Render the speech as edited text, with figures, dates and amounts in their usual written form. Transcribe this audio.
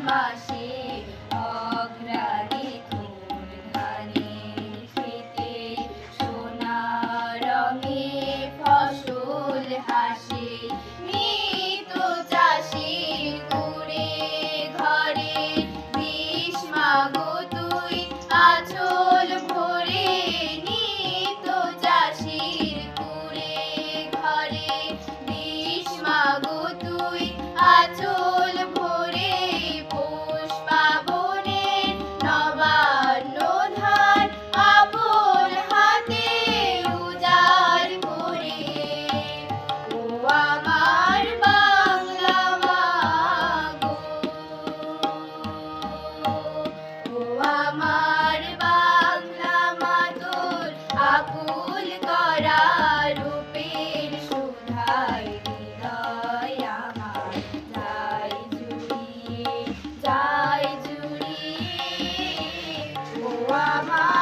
মাসে অঘ্রাণে তোর ধানের খেতে সোনা রঙে ফসল হাসে মৃত চাষির কুঁড়ে ঘরে দিস মাগো তুই আঁচল ভরে নিত চাষির কুঁড়ে ঘরে দিস মাগো তুই আঁচল ভরে পৌষ পাবনের নবান্ন ধান আপন হাতে উজাড় করে ও আমার বাংলা মাগো ও আমার বাংলা মা তোর আকুল করা রূপের সুধায় হৃদয় আমার যায় জুড়িয়ে ও আমার